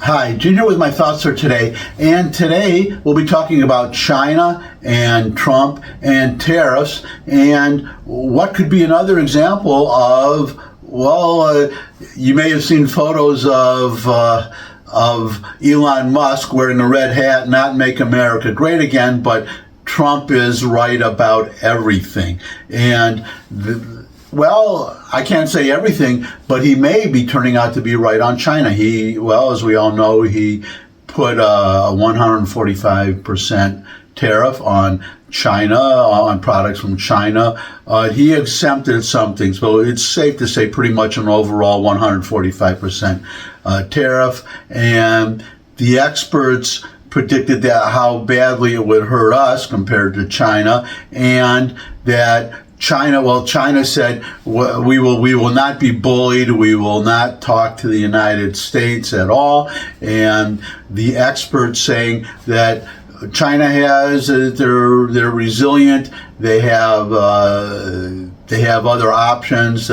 Hi, Ginger with my thoughts for today. And today we'll be talking about China and Trump and tariffs and what could be another example of, you may have seen photos of Elon Musk wearing a red hat, not make America great again, but Trump is right about everything. And I can't say everything, but he may be turning out to be right on China. As we all know, he put a 145% tariff on China, on products from China. He exempted some things, but it's safe to say pretty much an overall 145% tariff. And the experts predicted that how badly it would hurt us compared to China, and that China said we will not be bullied. We will not talk to the United States at all. And the experts saying that China they're resilient. They have other options.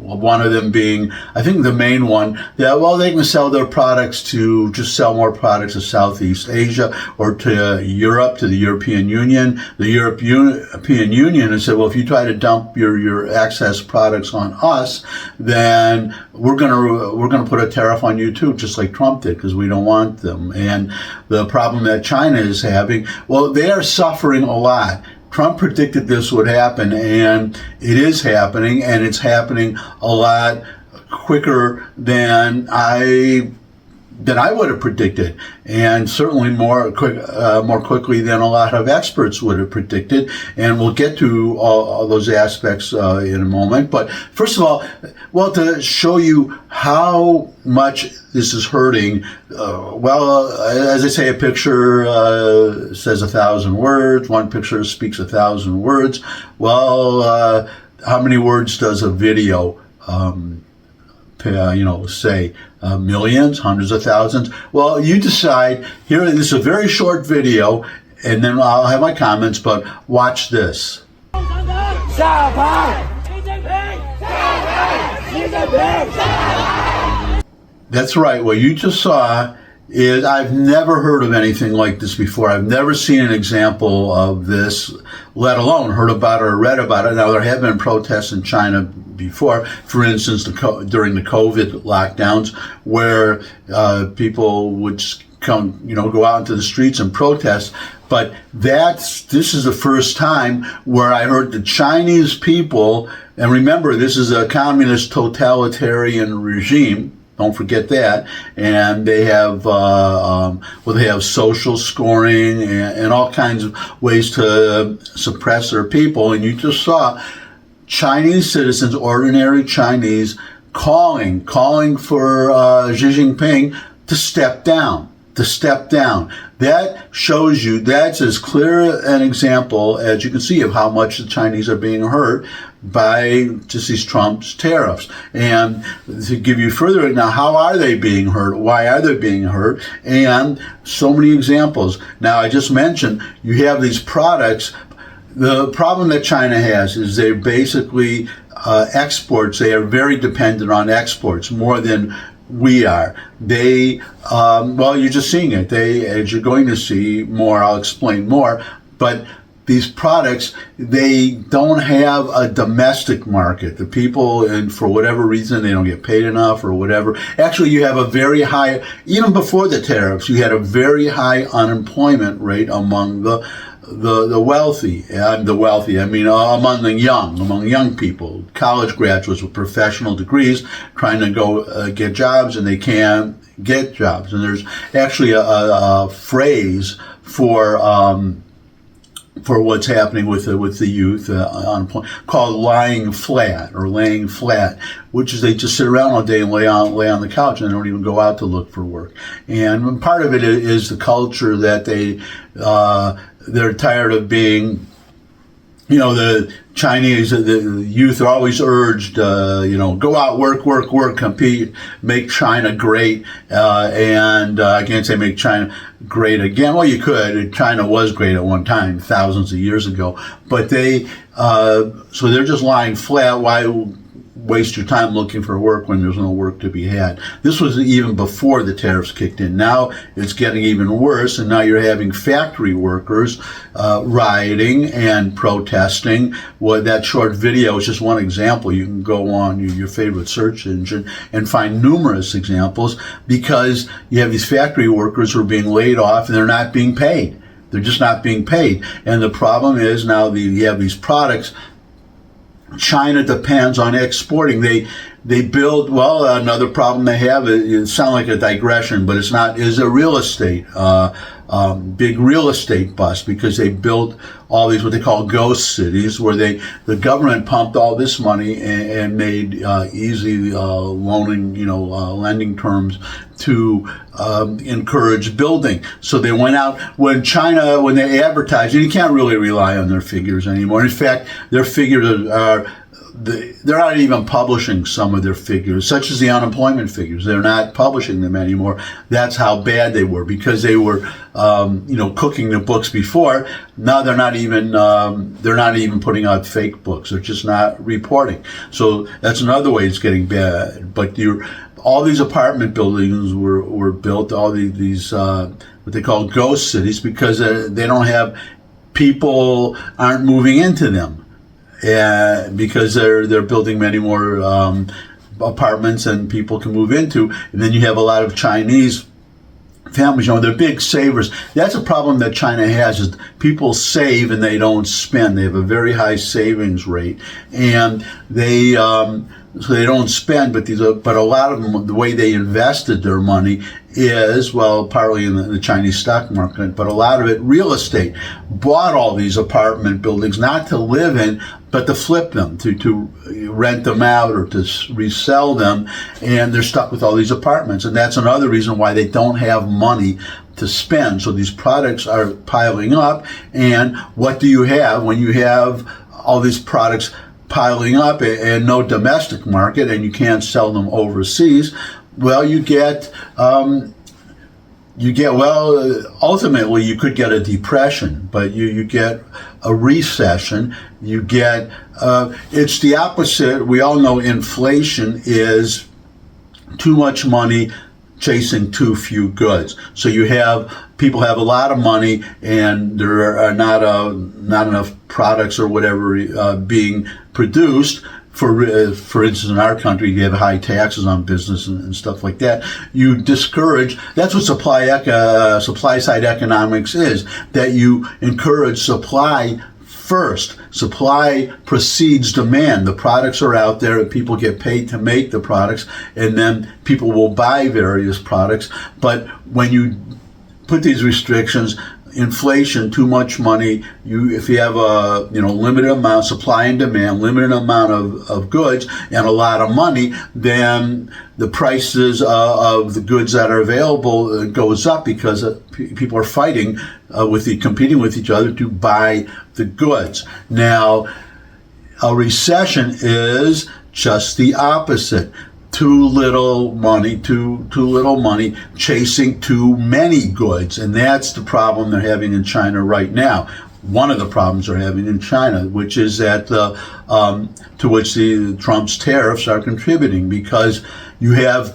One of them being, I think the main one, that they can sell their products just sell more products to Southeast Asia or to Europe, to the European Union. The European Union has said, if you try to dump your excess products on us, then we're gonna put a tariff on you too, just like Trump did, because we don't want them. And the problem that China is having, they are suffering a lot. Trump predicted this would happen, and it is happening, and it's happening a lot quicker than I would have predicted, and certainly more quickly than a lot of experts would have predicted. And we'll get to all those aspects in a moment. But first of all, to show you how much this is hurting, as I say, a picture says 1,000 words. One picture speaks 1,000 words. How many words does a video say? Millions, hundreds of thousands? You decide. Here, this is a very short video, and then I'll have my comments, but watch this. That's right. What you just saw is, I've never heard of anything like this before. I've never seen an example of this, let alone heard about it or read about it. Now, there have been protests in China before, for instance, during the COVID lockdowns, where people would go out into the streets and protest. But this is the first time where I heard the Chinese people, and remember, this is a communist totalitarian regime. Don't forget that. And they have they have social scoring and all kinds of ways to suppress their people. And you just saw Chinese citizens, ordinary Chinese, calling for Xi Jinping to step down. That shows you, that's as clear an example as you can see of how much the Chinese are being hurt by just these Trump's tariffs. And to give you further, now, how are they being hurt? Why are they being hurt? And so many examples. Now, I just mentioned, you have these products. The problem that China has is they're basically exports. They are very dependent on exports, more than we are. They, you're just seeing it. As you're going to see more, I'll explain more, but these products, they don't have a domestic market. The people, and for whatever reason, they don't get paid enough or whatever. Actually, you have a very high, even before the tariffs, you had a very high unemployment rate among the wealthy. Among the young people, college graduates with professional degrees trying to go get jobs, and they can't get jobs. And there's actually a phrase for what's happening with the youth called lying flat, which is they just sit around all day and lay on the couch, and they don't even go out to look for work. And part of it is the culture that they're tired of being, the Chinese, the youth are always urged, go out, work, compete, make China great. And I can't say make China great again. Well, you could. China was great at one time, thousands of years ago. But so they're just lying flat. waste your time looking for work when there's no work to be had. This was even before the tariffs kicked in. Now it's getting even worse, and now you're having factory workers rioting and protesting. Well, that short video is just one example. You can go on your favorite search engine and find numerous examples, because you have these factory workers who are being laid off and they're not being paid. They're just not being paid. And the problem is now you have these products. China depends on exporting. They build, well, another problem they have, it sounds like a digression, but it's not, is a real estate, big real estate bust, because they built all these, what they call ghost cities, where the government pumped all this money and made easy loaning, lending terms to encourage building. So they went out, when they advertise, and you can't really rely on their figures anymore. In fact, their figures they're not even publishing some of their figures, such as the unemployment figures. They're not publishing them anymore. That's how bad they were, because they were, cooking the books before. Now they're not even putting out fake books. They're just not reporting. So that's another way it's getting bad. But all these apartment buildings were built, all these what they call ghost cities, because they don't have, people aren't moving into them. Because they're building many more apartments and people can move into. And then you have a lot of Chinese families, they're big savers. That's a problem that China has, is people save and they don't spend. They have a very high savings rate, and so they don't spend, but a lot of them, the way they invested their money is, well, partly in the Chinese stock market, but a lot of it real estate. Bought all these apartment buildings not to live in, but to flip them, to rent them out or to resell them, and they're stuck with all these apartments. And that's another reason why they don't have money to spend. So these products are piling up, and what do you have when you have all these products piling up and no domestic market, and you can't sell them overseas? Well, ultimately you could get a depression, but you get a recession. You get, it's the opposite. We all know inflation is too much money chasing too few goods. So people have a lot of money, and there are not enough products or whatever being produced. For instance, in our country, you have high taxes on business and stuff like that. You discourage. That's what supply side economics is. That you encourage supply first. Supply precedes demand. The products are out there, and people get paid to make the products, and then people will buy various products. But when you put these restrictions, inflation, too much money, if you have a limited amount, supply and demand, limited amount of goods and a lot of money, then the prices of the goods that are available goes up, because people are fighting competing with each other to buy the goods. Now, a recession is just the opposite. Too little money chasing too many goods. And that's the problem they're having in China right now. One of the problems they're having in China, which is that to which Trump's tariffs are contributing, because you have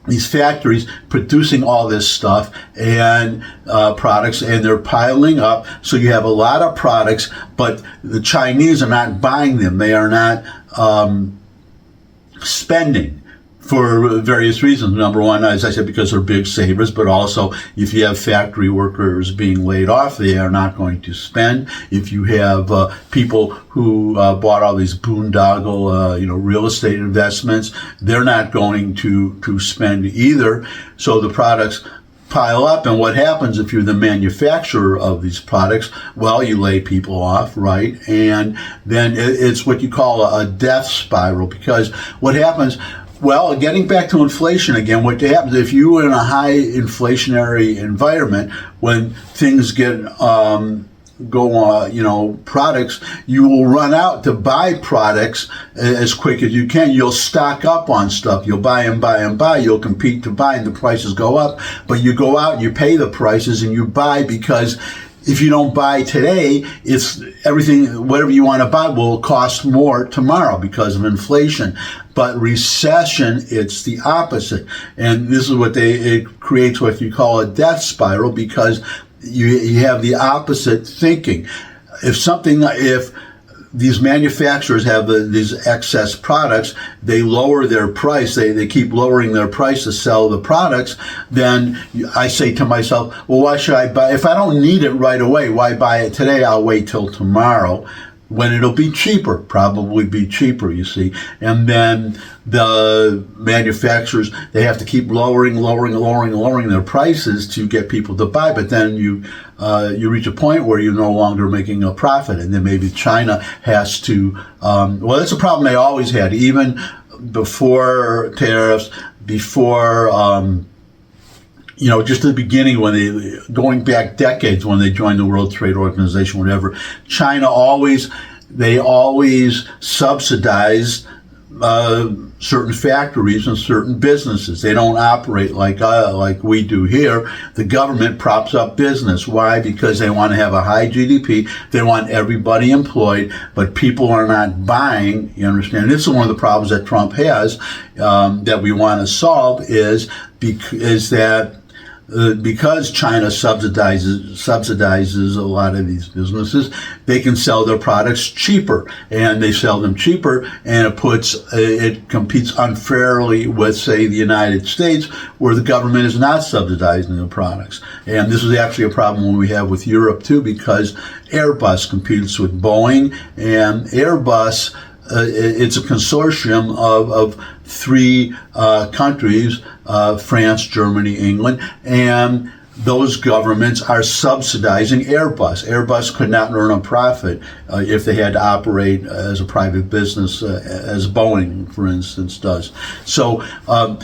these factories producing all this stuff and products, and they're piling up. So you have a lot of products, but the Chinese are not buying them. They are not spending for various reasons. Number one, as I said, because they're big savers, but also if you have factory workers being laid off, they are not going to spend. If you have people who bought all these boondoggle, real estate investments, they're not going to spend either. So the products pile up, and what happens if you're the manufacturer of these products? Well, you lay people off, right? And then it's what you call a death spiral, because what happens, well, getting back to inflation again, what happens if you are in a high inflationary environment, when things products, you will run out to buy products as quick as you can. You'll stock up on stuff. You'll buy and buy and buy. You'll compete to buy, and the prices go up. But you go out and you pay the prices and you buy, because if you don't buy today, it's everything, whatever you want to buy will cost more tomorrow because of inflation. But recession, it's the opposite. And this is it creates what you call a death spiral, because you have the opposite thinking. If these manufacturers have these excess products, they lower their price, they keep lowering their price to sell the products, then I say to myself, well, why should I buy? If I don't need it right away, why buy it today? I'll wait till tomorrow when it'll be cheaper, probably be cheaper, you see. And then the manufacturers, they have to keep lowering their prices to get people to buy. But then you reach a point where you're no longer making a profit. And then maybe China has to, well, that's a problem they always had, even before tariffs, before, just at the beginning, going back decades when they joined the World Trade Organization, whatever, China always subsidized certain factories and certain businesses. They don't operate like we do here. The government props up business. Why? Because they want to have a high GDP. They want everybody employed, but people are not buying. You understand? This is one of the problems that Trump has that we want to solve is that. Because China subsidizes a lot of these businesses, they can sell their products cheaper, and they sell them cheaper, and it competes unfairly with, say, the United States, where the government is not subsidizing the products. And this is actually a problem we have with Europe too, because Airbus competes with Boeing, and Airbus. It's a consortium of three countries, France, Germany, England, and those governments are subsidizing Airbus. Airbus could not earn a profit if they had to operate as a private business, as Boeing, for instance, does. So but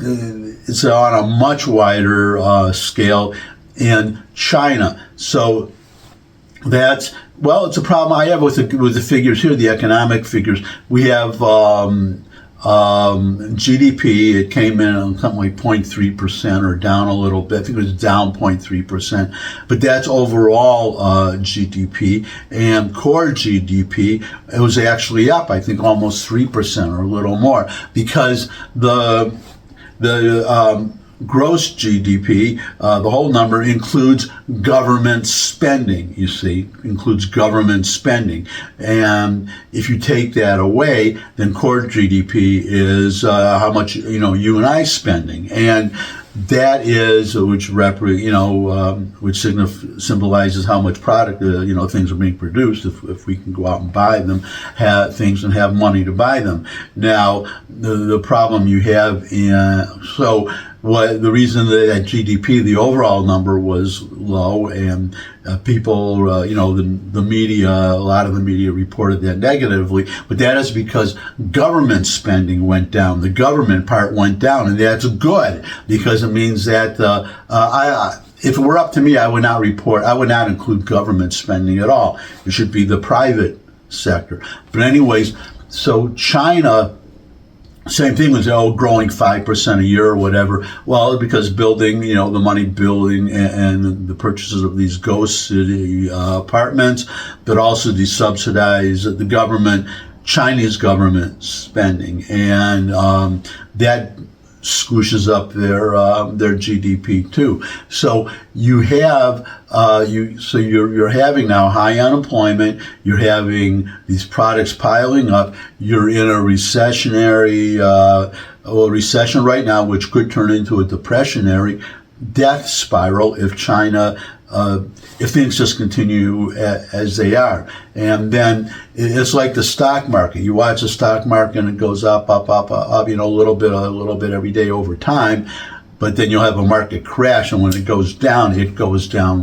it's on a much wider scale in China. So it's a problem I have with the figures here, the economic figures. We have GDP. It came in on something like 0.3% or down a little bit. I think it was down 0.3%, but that's overall GDP. And core GDP, it was actually up, I think, almost 3% or a little more, because the gross GDP, the whole number includes government spending, you see, includes government spending. And if you take that away, then core GDP is how much, you and I spending. And that is, which symbolizes how much product, things are being produced. If we can go out and buy them, have things and have money to buy them. Now, the problem you have the reason that GDP, the overall number, was low, and people, the media, a lot of the media reported that negatively, but that is because government spending went down. The government part went down, and that's good, because it means that if it were up to me, I would not include government spending at all. It should be the private sector. But anyways, so China, same thing was, growing 5% a year or whatever. Well, because building, the money building and the purchases of these ghost city apartments, but also they subsidize the government, Chinese government spending. And that squishes up their GDP too. So you have you're having now high unemployment. You're having these products piling up. You're in a recession right now, which could turn into a depressionary death spiral if China. If things just continue as they are. And then it's like the stock market. You watch the stock market and it goes up, a little bit every day over time. But then you'll have a market crash, and when it goes down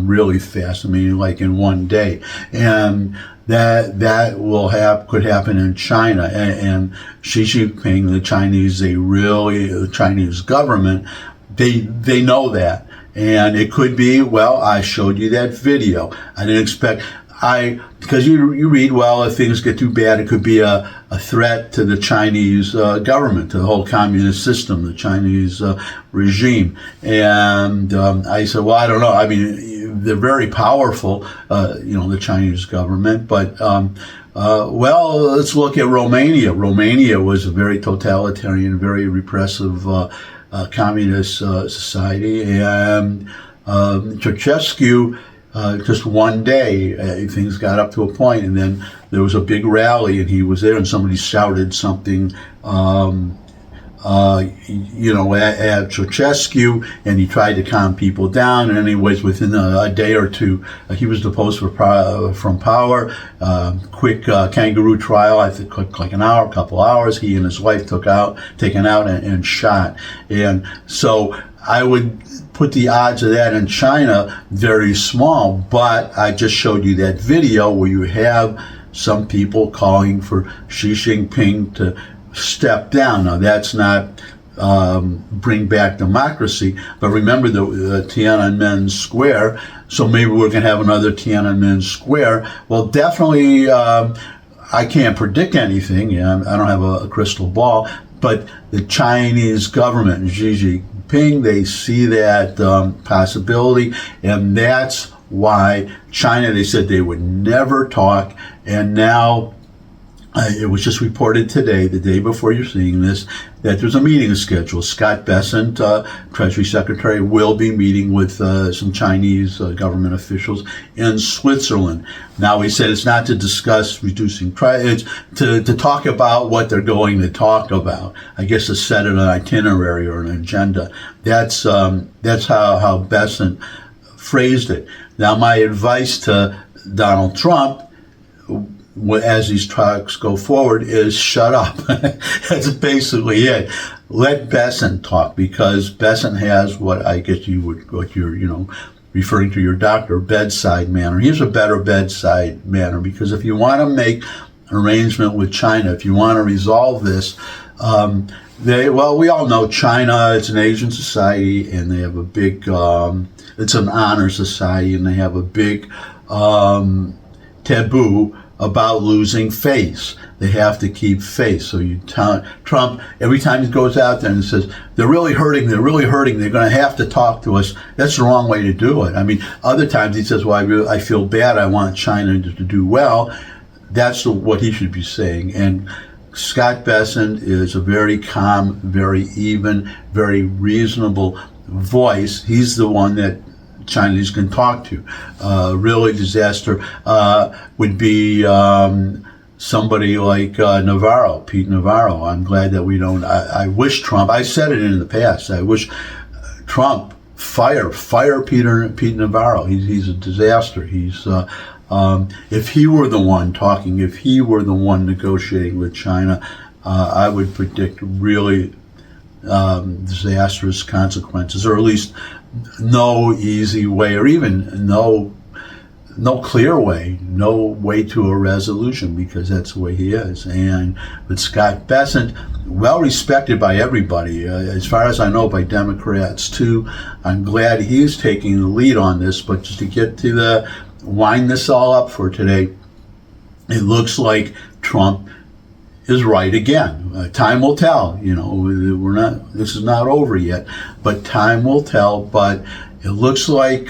really fast. I mean, like in one day. And that could happen in China. And Xi Jinping, the Chinese government, they know that. And it could be, I showed you that video. I didn't expect, because you read, if things get too bad, it could be a threat to the Chinese government, to the whole communist system, the Chinese regime. And I said, I don't know. I mean, they're very powerful, the Chinese government. But well, let's look at Romania. Romania was a very totalitarian, very repressive communist society, and Ceausescu. Just one day, things got up to a point, and then there was a big rally, and he was there, and somebody shouted something, at Ceausescu, and he tried to calm people down. And anyways, within a day or two, he was deposed from power. Quick kangaroo trial. I think like an hour, a couple hours. He and his wife taken out and shot. And so I would put the odds of that in China very small, but I just showed you that video where you have some people calling for Xi Jinping to step down. Now that's not bring back democracy, but remember the Tiananmen Square, so maybe we're going to have another Tiananmen Square. Well, definitely, I can't predict anything. I don't have a crystal ball, but the Chinese government, Xi Jinping, they see that possibility, and that's why China, they said they would never talk, and now it was just reported today, the day before you're seeing this, that there's a meeting scheduled. Scott Bessent, Treasury Secretary, will be meeting with some Chinese government officials in Switzerland. Now, he said it's not to discuss reducing it's to talk about what they're going to talk about. I guess to set an itinerary or an agenda. That's how Bessent phrased it. Now, my advice to Donald Trump, as these talks go forward, is shut up. That's basically it. Let Bessent talk, because Bessent has what you're referring to your doctor, bedside manner. He has a better bedside manner, because if you want to make an arrangement with China, if you want to resolve this, we all know China, it's an Asian society, and they have a big, it's an honor society, and they have a big taboo about losing face. They have to keep face. So Trump, every time he goes out there and says, they're really hurting, they're going to have to talk to us, that's the wrong way to do it. I mean, other times he says, well, I feel bad, I want China to do well. That's what he should be saying. And Scott Bessent is a very calm, very even, very reasonable voice. He's the one that Chinese can talk to. Really disaster would be somebody like Pete Navarro. I'm glad that we don't. I wish Trump. I said it in the past. I wish Trump fire Pete Navarro. He's a disaster. He's if he were the one talking, if he were the one negotiating with China, I would predict really disastrous consequences, or at least no easy way, or even no clear way, no way to a resolution, because that's the way he is. And with Scott Bessent, well respected by everybody, as far as I know, by Democrats too. I'm glad he's taking the lead on this. But just to get to wind this all up for today, it looks like Trump is right again. Time will tell. This is not over yet, but time will tell. But it looks like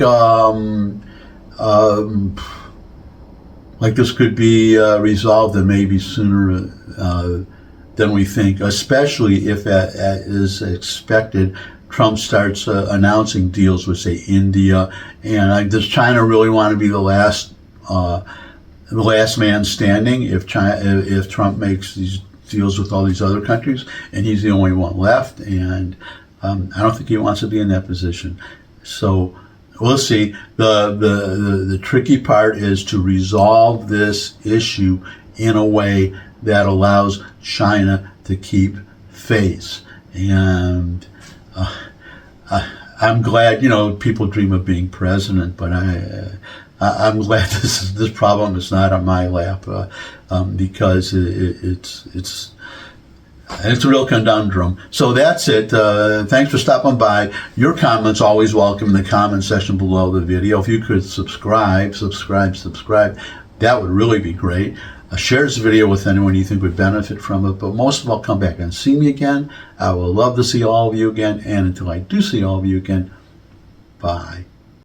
this could be resolved, and maybe sooner than we think, especially if, as expected, Trump starts announcing deals with, say, India. And does China really want to be the last man standing if Trump makes these deals with all these other countries, and he's the only one left? And I don't think he wants to be in that position. So we'll see. The tricky part is to resolve this issue in a way that allows China to keep face. And I'm glad, people dream of being president, but I'm glad this problem is not on my lap, because it's a real conundrum. So that's it. Thanks for stopping by. Your comments always welcome in the comment section below the video. If you could subscribe, that would really be great. Share this video with anyone you think would benefit from it, but most of all, come back and see me again. I will love to see all of you again, and until I do see all of you again, bye.